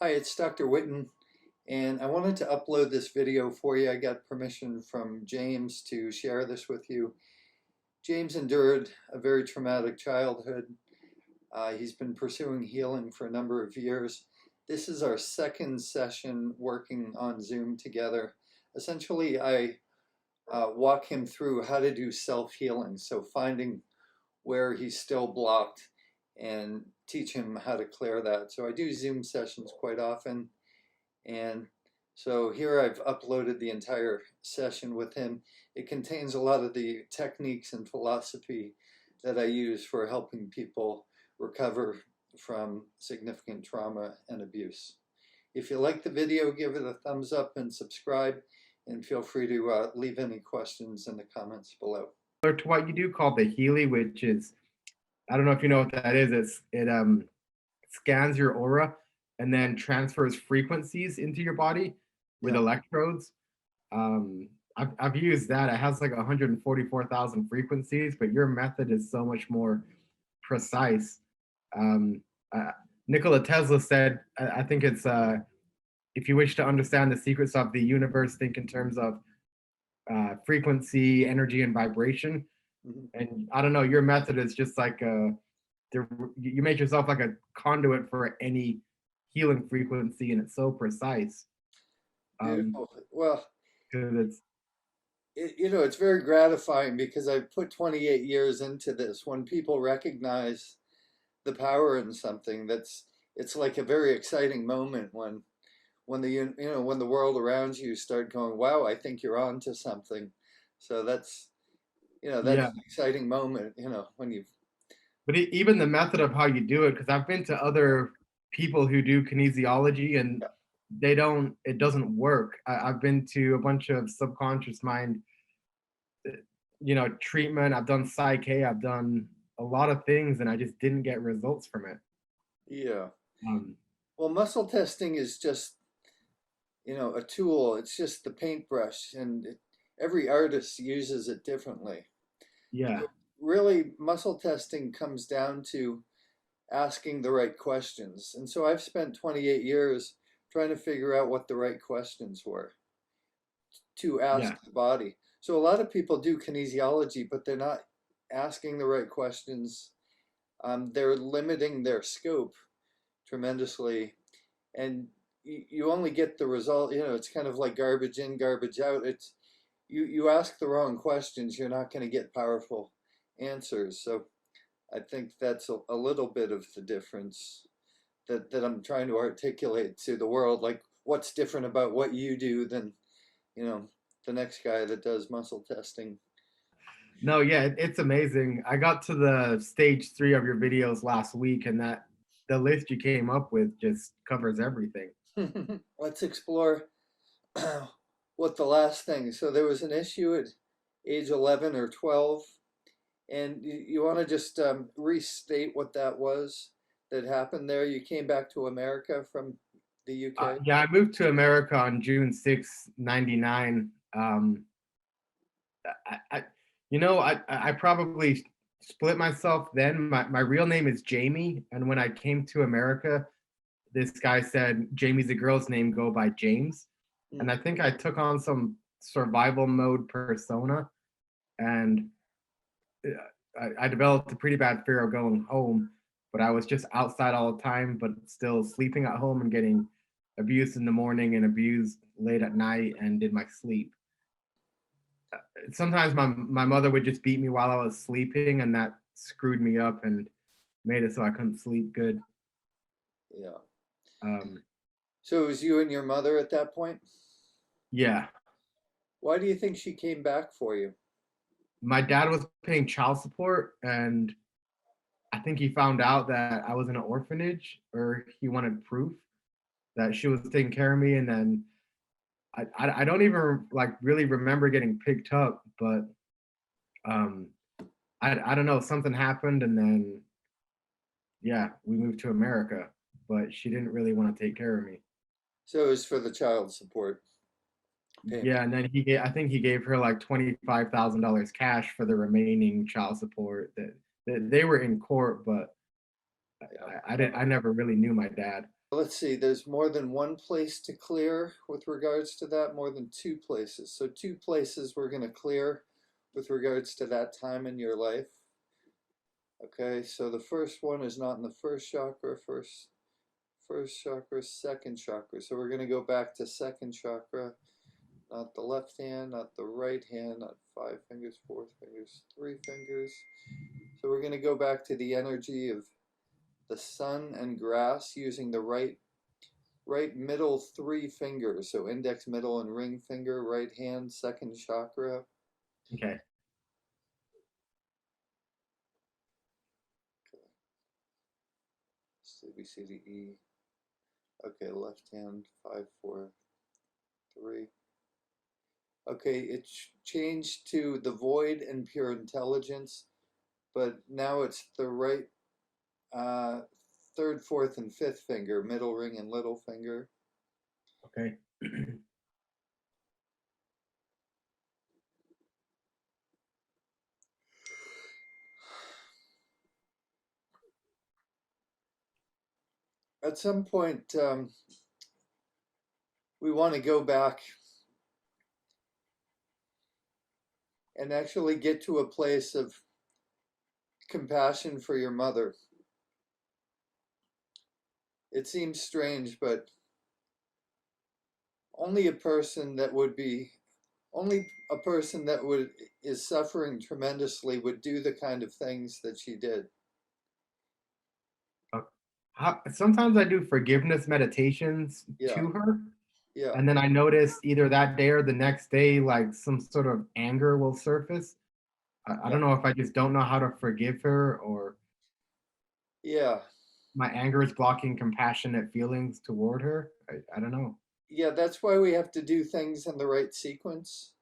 Hi, it's Dr. Whitten, and I wanted to upload this video for you. I got permission from James to share this with you. James endured a very traumatic childhood. He's been pursuing healing for a number of years. This is our second session working on Zoom together. Essentially, I walk him through how to do self-healing, so finding where he's still blocked and teach him how to clear that. So I do Zoom sessions quite often. And so here I've uploaded the entire session with him. It contains a lot of the techniques and philosophy that I use for helping people recover from significant trauma and abuse. If you like the video, give it a thumbs up and subscribe, and feel free to leave any questions in the comments below. To what you do called the Healy, which is, I don't know if you know what that is. It scans your aura and then transfers frequencies into your body with electrodes. I've used that. It has like 144,000 frequencies, but your method is so much more precise. Nikola Tesla said, I think it's, if you wish to understand the secrets of the universe, think in terms of frequency, energy, and vibration. And I don't know, your method is just like you make yourself like a conduit for any healing frequency, and it's so precise. Beautiful. Well, it's it's very gratifying because I've put 28 years into this. When people recognize the power in something, it's like a very exciting moment when the world around you start going, wow, I think you're on to something. So that's an exciting moment, when you. But even the method of how you do it, because I've been to other people who do kinesiology and it doesn't work. I've been to a bunch of subconscious mind, treatment. I've done Psych-A, I've done a lot of things, and I just didn't get results from it. Yeah. Well, muscle testing is just, a tool. It's just the paintbrush, and every artist uses it differently. Yeah. So really, muscle testing comes down to asking the right questions. And so I've spent 28 years trying to figure out what the right questions were to ask the body. So a lot of people do kinesiology, but they're not asking the right questions. They're limiting their scope tremendously. And you only get the result, it's kind of like garbage in, garbage out. It's you ask the wrong questions, you're not going to get powerful answers. So I think that's a little bit of the difference that I'm trying to articulate to the world. Like, what's different about what you do than, the next guy that does muscle testing. No, yeah, it's amazing. I got to the stage 3 of your videos last week, and the list you came up with just covers everything. Let's explore what the last thing. So there was an issue at age 11 or 12, and you want to just restate what that was that happened there. You came back to America from the UK? Yeah, I moved to America on June 6, 99. I probably split myself then. My real name is Jamie, and when I came to America, this guy said Jamie's a girl's name, go by James. And I think I took on some survival mode persona, and I developed a pretty bad fear of going home, but I was just outside all the time, but still sleeping at home and getting abused in the morning and abused late at night and in my sleep. Sometimes my mother would just beat me while I was sleeping, and that screwed me up and made it so I couldn't sleep good. Yeah. So it was you and your mother at that point? Yeah. Why do you think she came back for you? My dad was paying child support, and I think he found out that I was in an orphanage, or he wanted proof that she was taking care of me. And then I don't even really remember getting picked up, but I don't know, something happened, and then we moved to America, but she didn't really want to take care of me. So it was for the child support payment. Yeah, and then I think he gave her like $25,000 cash for the remaining child support. That they were in court, but I never really knew my dad. Let's see, there's more than one place to clear with regards to that, more than two places. So two places we're going to clear with regards to that time in your life. Okay, so the first one is not in the first chakra, first chakra, second chakra. So we're going to go back to second chakra, not the left hand, not the right hand, not 5 fingers, 4 fingers, 3 fingers. So we're going to go back to the energy of the sun and grass using the right middle 3 fingers. So index, middle, and ring finger, right hand, second chakra. Okay. C, B, C, D, E. Okay, left hand, 5, 4, 3. Okay, it's changed to the void and pure intelligence, but now it's the right third, fourth, and fifth finger, middle ring and little finger. Okay. At some point, we want to go back and actually get to a place of compassion for your mother. It seems strange, but only a person that is suffering tremendously would do the kind of things that she did. Sometimes I do forgiveness meditations Yeah, to her, yeah, and then I notice either that day or the next day, like some sort of anger will surface. I yeah, don't know if I just don't know how to forgive her, or yeah, my anger is blocking compassionate feelings toward her. I don't know. yeah. That's why we have to do things in the right sequence.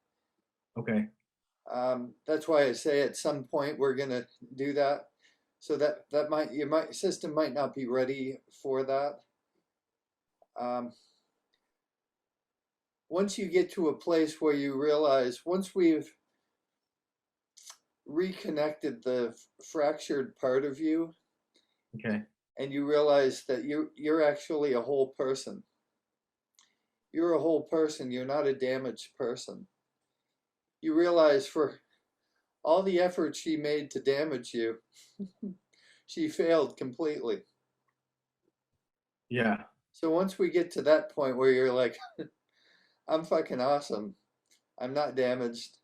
Okay. That's why I say at some point we're gonna do that. So that your system might not be ready for that. Um, once you get to a place where you realize, once we've reconnected the fractured part of you, Okay. and you realize that you're actually a whole person. You're a whole person. You're not a damaged person. You realize for all the effort she made to damage you, she failed completely. Yeah. So once we get to that point where you're like, I'm fucking awesome. I'm not damaged.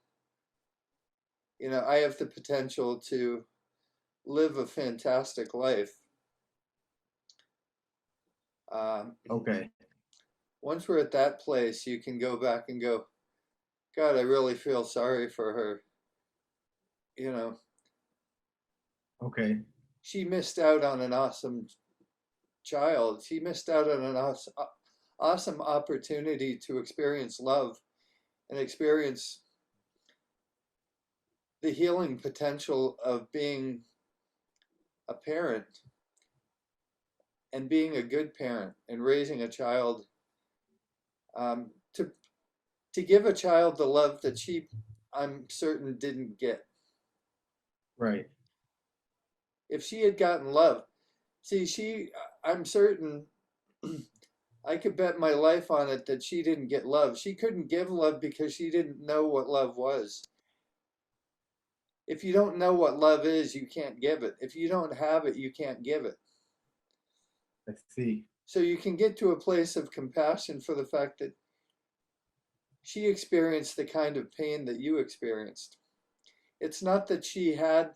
You know, I have the potential to live a fantastic life. Um, Okay. once we're at that place, you can go back and go, God, I really feel sorry for her. You know, Okay. she missed out on an awesome child. She missed out on an awesome opportunity to experience love and experience the healing potential of being a parent and being a good parent and raising a child, um, to give a child the love that she, I'm certain, didn't get. Right. If she had gotten love, see, I'm certain, I could bet my life on it that she didn't get love. She couldn't give love because she didn't know what love was. If you don't know what love is, you can't give it. If you don't have it, you can't give it. I see. So you can get to a place of compassion for the fact that she experienced the kind of pain that you experienced. It's not that she had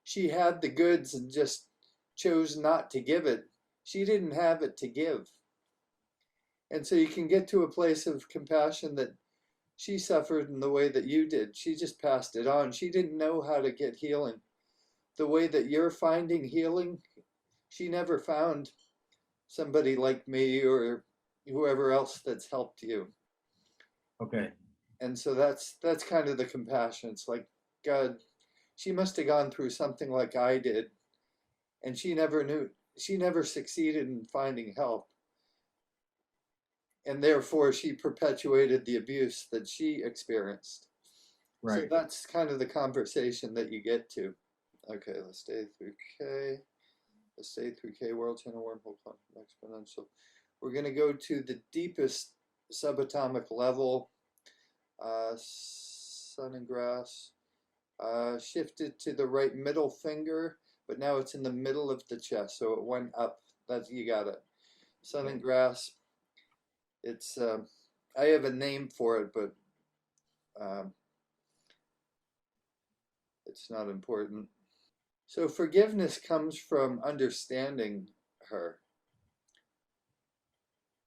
the goods and just chose not to give it. She didn't have it to give. And so you can get to a place of compassion that she suffered in the way that you did. She just passed it on. She didn't know how to get healing. The way that you're finding healing, she never found somebody like me or whoever else that's helped you. Okay. And so that's kind of the compassion. It's like, God, she must have gone through something like I did, and she never succeeded in finding help. And therefore she perpetuated the abuse that she experienced. So Right. that's kind of the conversation that you get to. Okay, let's stay through K. Stay through K, world channel, wormhole, quantum exponential. We're going to go to the deepest subatomic level, sun and grass. Shift it to the right middle finger, but now it's in the middle of the chest, so it went up. That's, you got it. Sun and grass. It's I have a name for it, but it's not important. So forgiveness comes from understanding her.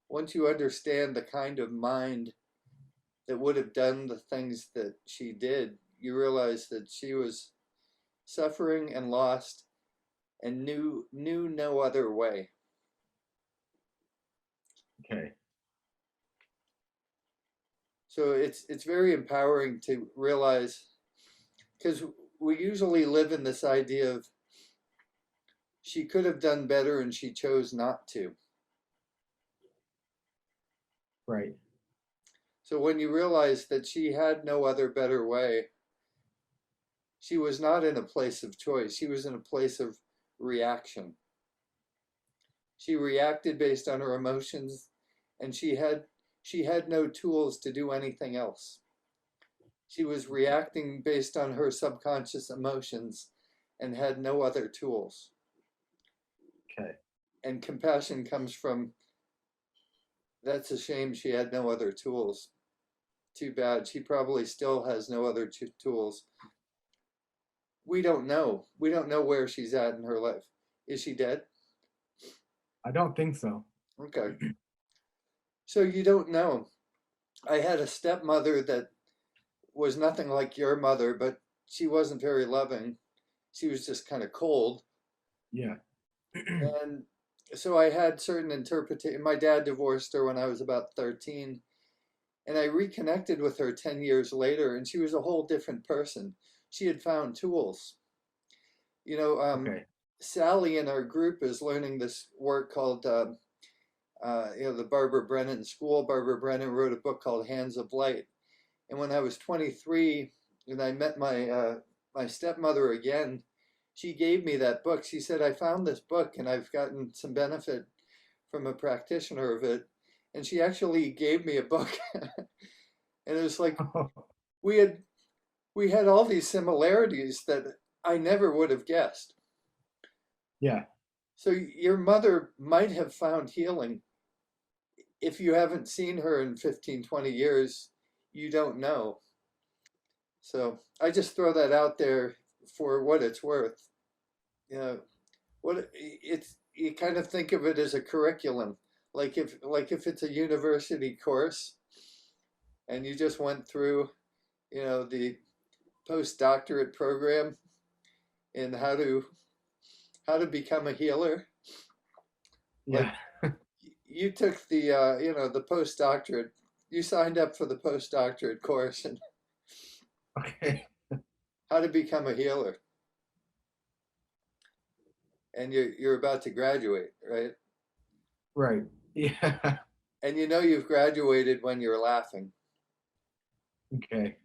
Once you understand the kind of mind that would have done the things that she did, you realize that she was suffering and lost and knew no other way. Okay. So it's very empowering to realize, because we usually live in this idea of she could have done better and she chose not to. Right. So when you realize that she had no other better way, she was not in a place of choice. She was in a place of reaction. She reacted based on her emotions, and she had no tools to do anything else. She was reacting based on her subconscious emotions and had no other tools. Okay. And compassion comes from, that's a shame she had no other tools. Too bad. She probably still has no other tools. We don't know. We don't know where she's at in her life. Is she dead? I don't think so. Okay. So you don't know. I had a stepmother that was nothing like your mother, but she wasn't very loving. She was just kind of cold. Yeah. And so I had certain interpretation. My dad divorced her when I was about 13. And I reconnected with her 10 years later, and she was a whole different person. She had found tools. You know, Okay. Sally in our group is learning this work called, the Barbara Brennan School. Barbara Brennan wrote a book called Hands of Light. And when I was 23, and I met my stepmother again, she gave me that book. She said, I found this book and I've gotten some benefit from a practitioner of it. And she actually gave me a book. And it was like we had all these similarities that I never would have guessed. Yeah. So your mother might have found healing. If you haven't seen her in 15, 20 years, you don't know. So I just throw that out there for what it's worth. You know, what it's, you kind of think of it as a curriculum. Like if it's a university course and you just went through, the postdoctorate program in how to become a healer. Like Yeah. you took the postdoctorate, you signed up for the postdoctorate course and Okay. how to become a healer, and you're about to graduate, right? Right. Yeah. And you've graduated when you're laughing. Okay.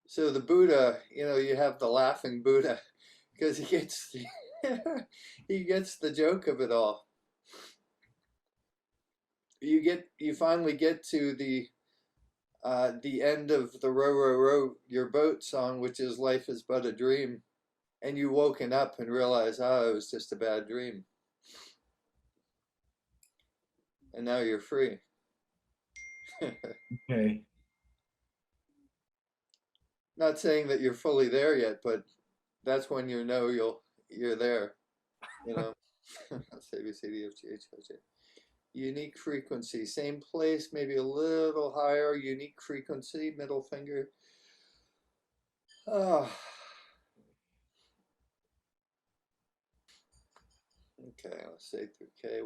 So the Buddha, you have the laughing Buddha because he gets the joke of it all. You finally get to the end of the row row row your boat song, which is life is but a dream, and you woken up and realize, oh, it was just a bad dream, and now you're free. Okay. Not saying that you're fully there yet, but that's when you're there. You know, Let's say A B C D F G H I J. Unique frequency, same place, maybe a little higher. Unique frequency, middle finger. Oh, okay. Let's say through K.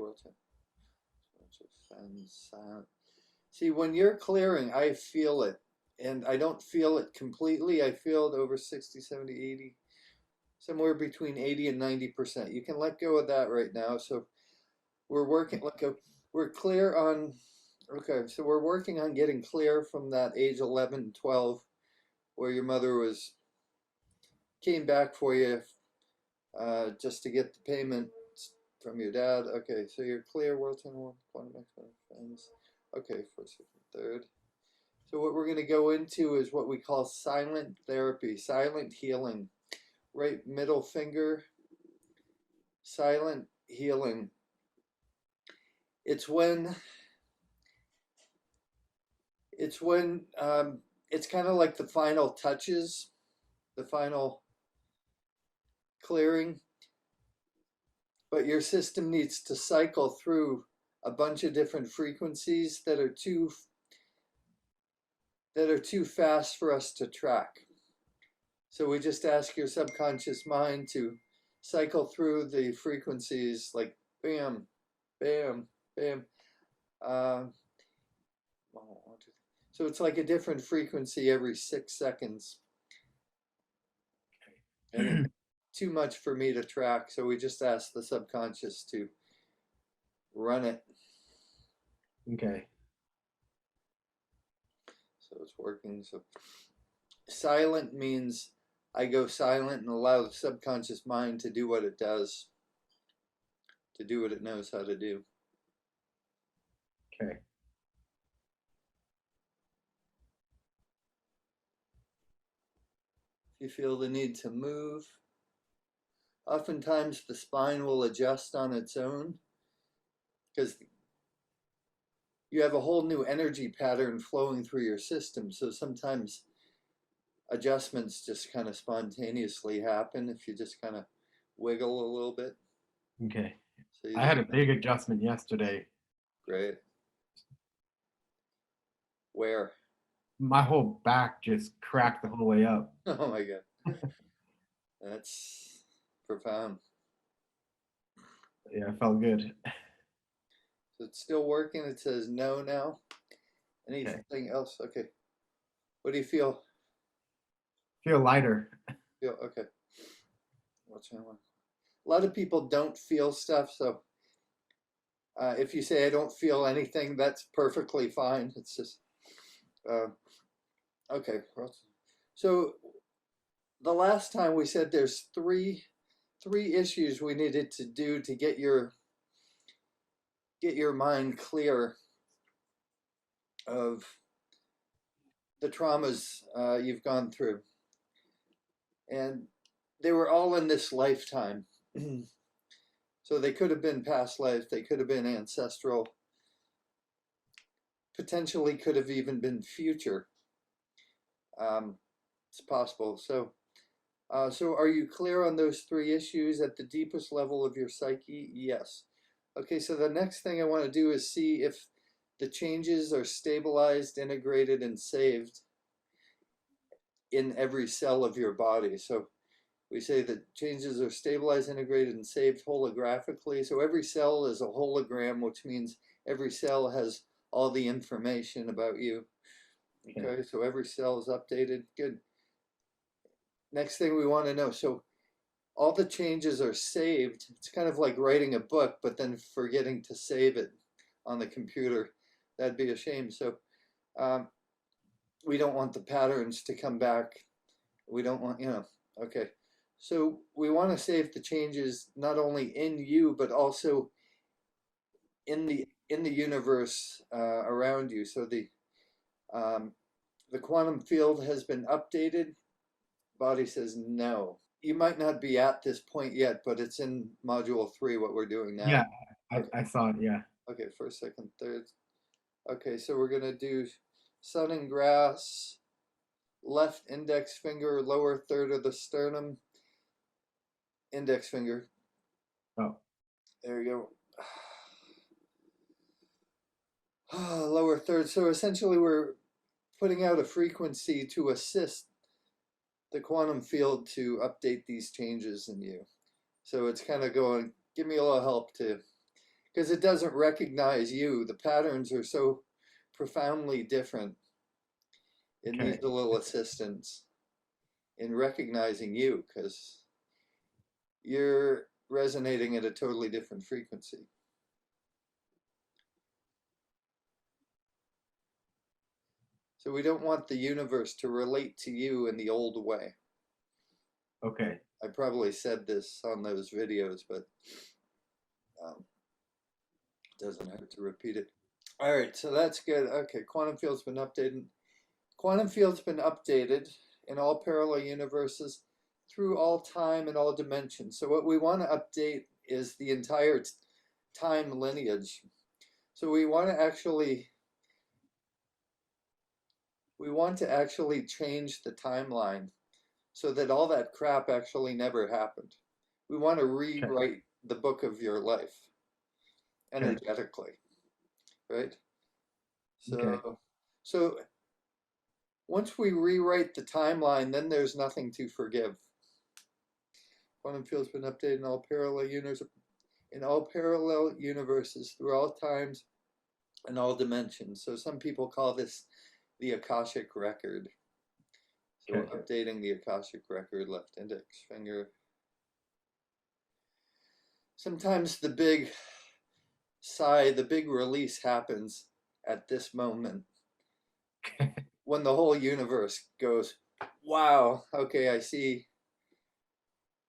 Sound. See, when you're clearing, I feel it. And I don't feel it completely. I feel it over 60, 70, 80, somewhere between 80 and 90%. You can let go of that right now. So we're working we're clear on, okay, so we're working on getting clear from that age 11, 12, where your mother came back for you just to get the payment from your dad. Okay, so you're clear. World's in one. Quantum friends. Okay, first, second, third. So what we're going to go into is what we call silent therapy, silent healing. Right middle finger, silent healing. It's when it's kind of like the final touches, the final clearing, but your system needs to cycle through a bunch of different frequencies that are too fast for us to track. So we just ask your subconscious mind to cycle through the frequencies like bam, bam, bam. So it's like a different frequency every 6 seconds. And it's too much for me to track, so we just ask the subconscious to run it. Okay. So it's working. So silent means I go silent and allow the subconscious mind to do what it does, to do what it knows how to do. Okay. If you feel the need to move, oftentimes the spine will adjust on its own because you have a whole new energy pattern flowing through your system. So sometimes adjustments just kind of spontaneously happen if you just kind of wiggle a little bit. Okay. So I had a big adjustment yesterday. Great. Where? My whole back just cracked the whole way up. Oh my God. That's profound. Yeah, it felt good. So it's still working. It says no now. Anything else? Okay. What do you feel? Feel lighter. Feel okay. What's that one? A lot of people don't feel stuff, so if you say I don't feel anything, that's perfectly fine. It's just okay. So the last time we said there's three issues we needed to do to get your mind clear of the traumas you've gone through, and they were all in this lifetime. So they could have been past life, they could have been ancestral, potentially could have even been future. It's possible. So are you clear on those three issues at the deepest level of your psyche? Yes. Okay, so the next thing I want to do is see if the changes are stabilized, integrated, and saved in every cell of your body. So we say that changes are stabilized, integrated, and saved holographically. So every cell is a hologram, which means every cell has all the information about you. Okay, so every cell is updated. Good. Next thing we want to know. So all the changes are saved. It's kind of like writing a book, but then forgetting to save it on the computer. That'd be a shame. So we don't want the patterns to come back. We don't want, okay. So we want to save the changes not only in you, but also in the universe around you. So the quantum field has been updated. Body says no. You might not be at this point yet, but it's in module 3, what we're doing now. Yeah, I saw it, yeah. Okay, first, second, third. Okay, so we're going to do sun and grass, left index finger, lower third of the sternum, index finger. Oh. There you go. Lower third. So essentially we're putting out a frequency to assist the quantum field to update these changes in you. So it's kind of going, give me a little help too, because it doesn't recognize you. The patterns are so profoundly different. It needs a little assistance in recognizing you because you're resonating at a totally different frequency. So we don't want the universe to relate to you in the old way. Okay. I probably said this on those videos, but Um, doesn't hurt to repeat it. All right, so that's good. Okay, quantum field's been updated. Quantum field's been updated in all parallel universes through all time and all dimensions. So what we want to update is the entire time lineage. So we want to actually change the timeline so that all that crap actually never happened. We want to Okay. rewrite the book of your life Okay. energetically, right? Okay. So once we rewrite the timeline, then there's nothing to forgive. Quantum field's been updated in all parallel universes through all times and all dimensions. So some people call this the Akashic record. So Okay. we're updating the Akashic record, left index finger. Sometimes the big sigh, the big release happens at this moment when the whole universe goes, wow, okay, I see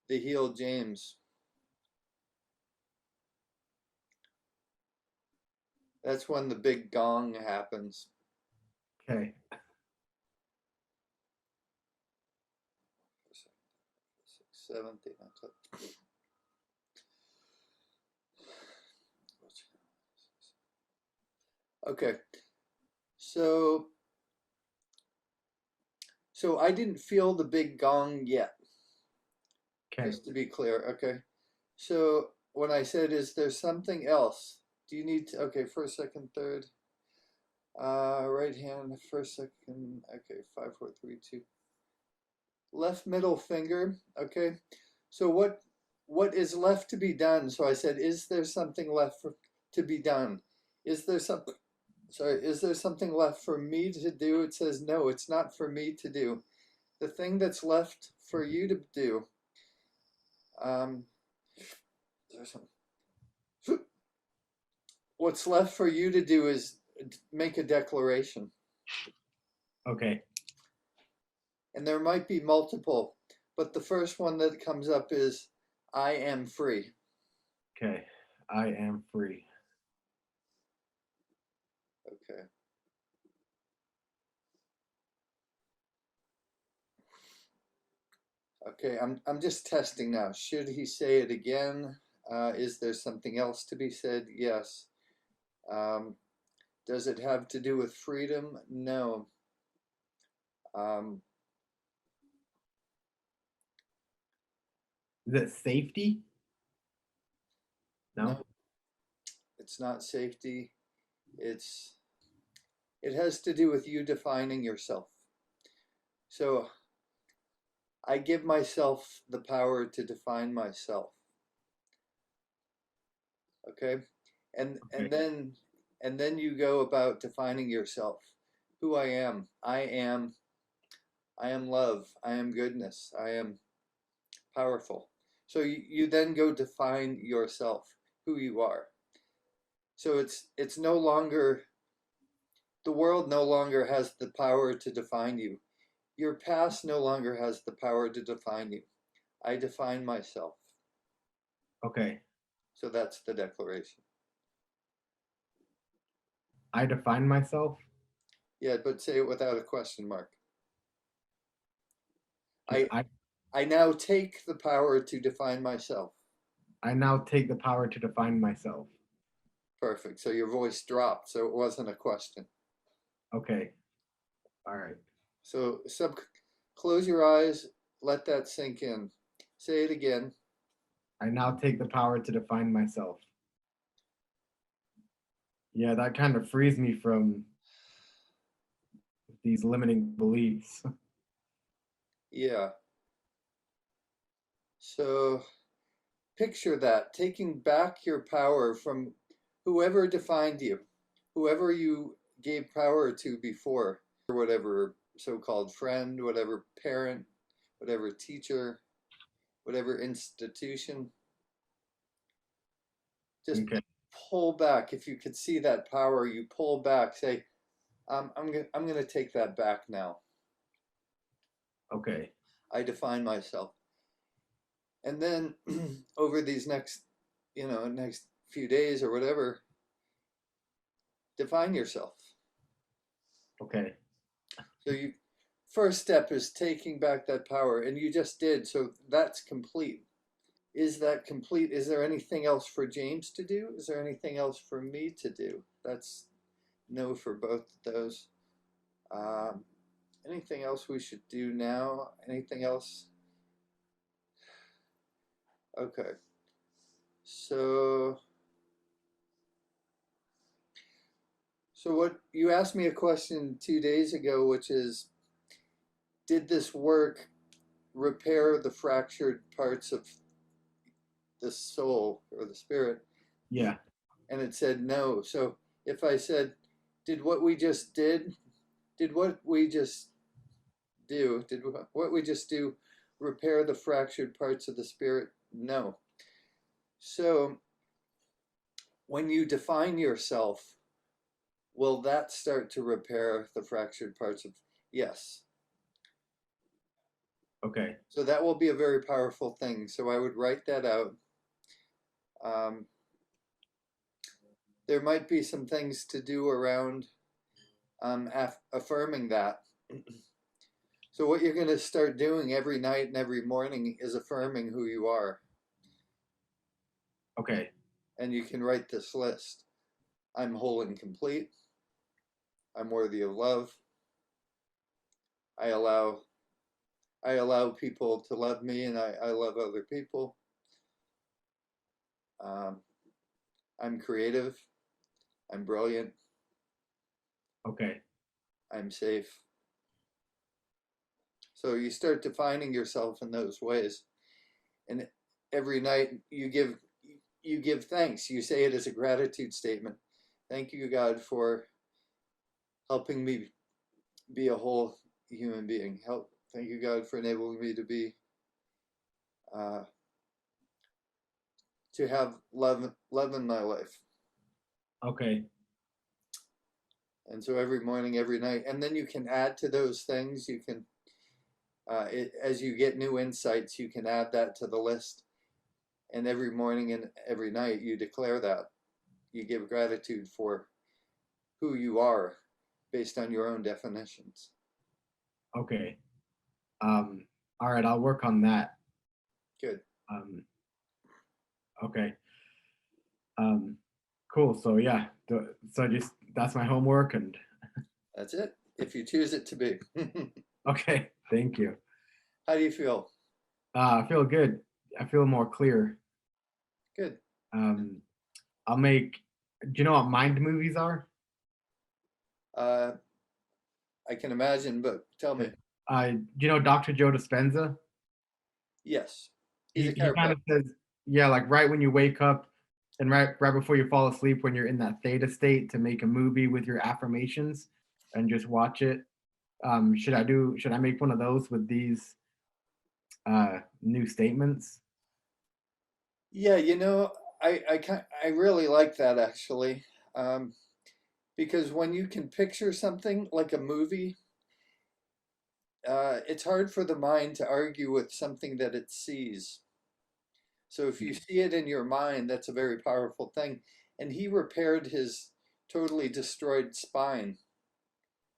the healed James. That's when the big gong happens. Okay. 17. Okay, so I didn't feel the big gong yet, Okay. just to be clear. Okay, so when I said, is there something else? Do you need to, okay, first, second, third, right hand, first, second, okay, 5, 4, 3, 2. Left middle finger, okay. So what is left to be done? So I said, is there something left to be done? Is there something, sorry, is there something left for me to do? It says, no, it's not for me to do. The thing that's left for you to do, what's left for you to do is make a declaration. Okay. And there might be multiple, but the first one that comes up is, I am free. Okay. I am free. Okay. Okay, I'm just testing now. Should he say it again? Is there something else to be said? Yes. Does it have to do with freedom? No. Um, Is it safety? No? no, it's not safety. It has to do with you defining yourself. So I give myself the power to define myself. Okay? And Okay. then you go about defining yourself. Who I am. I am love. I am goodness. I am powerful. So you then go define yourself, who you are. So it's no longer, the world no longer has the power to define you. Your past no longer has the power to define you. I define myself. Okay. So that's the declaration. I define myself. Yeah, but say it without a question mark. Okay. I now take the power to define myself. I now take the power to define myself. Perfect. So your voice dropped, so it wasn't a question. Okay. All right. So close your eyes, let that sink in. Say it again. I now take the power to define myself. Yeah, that kind of frees me from these limiting beliefs. Yeah. So picture that, taking back your power from whoever defined you, whoever you gave power to before, or whatever so-called friend, whatever parent, whatever teacher, whatever institution. Just Okay. pull back. If you could see that power, you pull back. Say, I'm gonna take that back now. Okay. I define myself. And then over these next few days or whatever, define yourself. Okay. So you first step is taking back that power, and you just did, so that's complete. Is that complete? Is there anything else for James to do? Is there anything else for me to do? That's no for both of those. Um, Anything else we should do now? Anything else? Okay. So, what you asked me a question 2 days ago, which is, did this work repair the fractured parts of the soul or the spirit? Yeah. And it said no. So if I said, did what we just did what we just did what we just do repair the fractured parts of the spirit? No. So when you define yourself, will that start to repair the fractured parts of? Yes. Okay. So that will be a very powerful thing. So I would write that out. Um, there might be some things to do around affirming that. So what you're going to start doing every night and every morning is affirming who you are. Okay. And you can write this list. I'm whole and complete. I'm worthy of love. I allow people to love me, and I love other people. I'm creative. I'm brilliant. Okay. I'm safe. So you start defining yourself in those ways, and every night you give thanks. You say it as a gratitude statement. Thank you, God, for helping me be a whole human being. Thank you, God, for enabling me uh, to have love in my life. Okay. And so every morning, every night, and then you can add to those things. You can, as you get new insights, you can add that to the list. And every morning and every night, you declare that. You give gratitude for who you are based on your own definitions. Okay. Um, all right, I'll work on that. Good. Um, okay. Um, cool. So yeah, so just that's my homework and That's it. If you choose it to be. okay, thank you. How do you feel? I feel good. I feel more clear. Good. Um, I'll make. Do you know what mind movies are? Uh, I can imagine, but tell me. Do you know Dr. Joe Dispenza? Yes. He's a He kind chiropractor. of says, yeah, like right when you wake up and right before you fall asleep when you're in that theta state to make a movie with your affirmations and just watch it. Should I make one of those with these new statements? Yeah, I really like that actually, because when you can picture something like a movie, it's hard for the mind to argue with something that it sees. So if you see it in your mind, that's a very powerful thing. And he repaired his totally destroyed spine.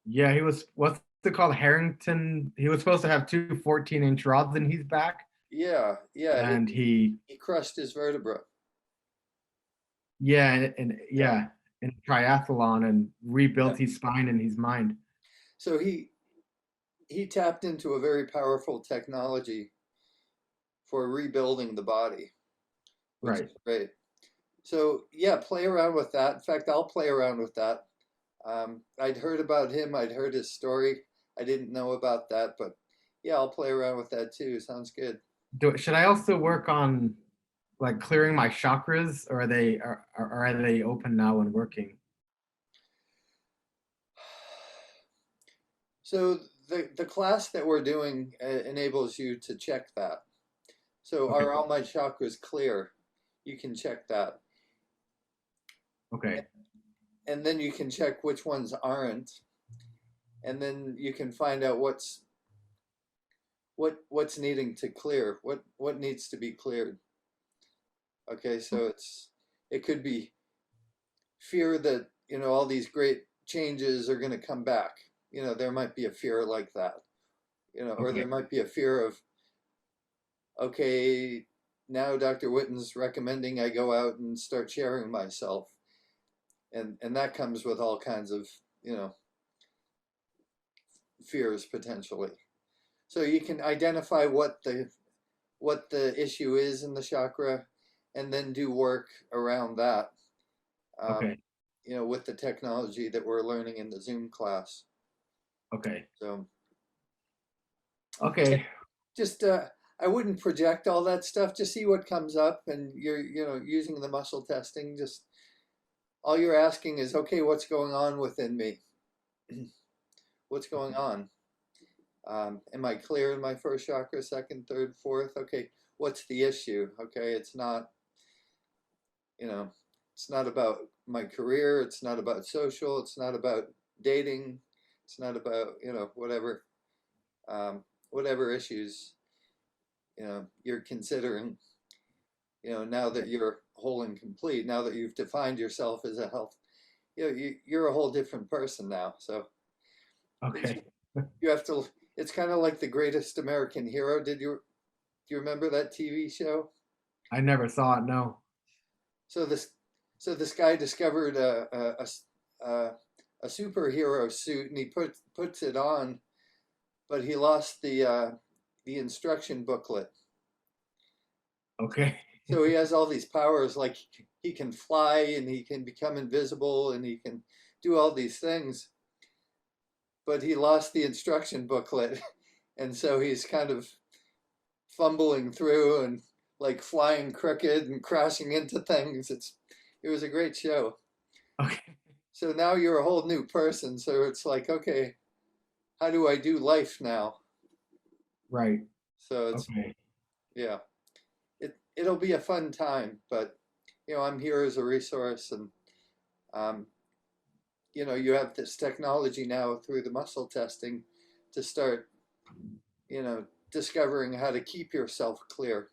Yeah, he was what's it called? Harrington. He was supposed to have two 14-inch rods in his back, Yeah, yeah, and he crushed his vertebra. yeah, and Yeah. yeah, in triathlon and Yeah. rebuilt his spine and his mind. So he tapped into a very powerful technology for rebuilding the body, which Right. is great. So yeah, play around with that. In fact, I'll play around with that. I'd heard about him. I'd heard his story. I didn't know about that, but yeah, I'll play around with that too. Sounds good. Should I also work on like clearing my chakras, or are they open now and working? So the class that we're doing enables you to check that. So Okay. are all my chakras clear? You can check that, Okay. and then you can check which ones aren't, and then you can find out what's needing to clear, what needs to be cleared. Okay, so It could be fear that, all these great changes are going to come back. There might be a fear like that, or there Okay. might be a fear of, okay, now Dr. Whitten's recommending I go out and start sharing myself. And that comes with all kinds of, fears potentially. So you can identify what the issue is in the chakra, and then do work around that. Okay. With the technology that we're learning in the Zoom class. Okay. So Okay. just I wouldn't project all that stuff. Just see what comes up, and you're using the muscle testing. Just all you're asking is, okay, what's going on within me? What's going on? Am I clear in my first chakra, second, third, fourth? Okay, what's the issue? Okay, it's not, you know, it's not about my career. It's not about social. It's not about dating. It's not about, whatever issues, you're considering, now that you're whole and complete, now that you've defined yourself as a health, you're a whole different person now. So Okay. you have to, it's kind of like The Greatest American Hero. Do you remember that TV show? I never saw it. No. So this guy discovered a superhero suit, and he puts it on, but he lost the instruction booklet. Okay. So he has all these powers, like he can fly and he can become invisible and he can do all these things, but he lost the instruction booklet, and so he's kind of fumbling through and like flying crooked and crashing into things. It was a great show. Okay. So now you're a whole new person. So it's like, okay, how do I do life now? Right. So it's, Okay. yeah, it'll be a fun time, but I'm here as a resource, and um, you have this technology now through the muscle testing to start, discovering how to keep yourself clear.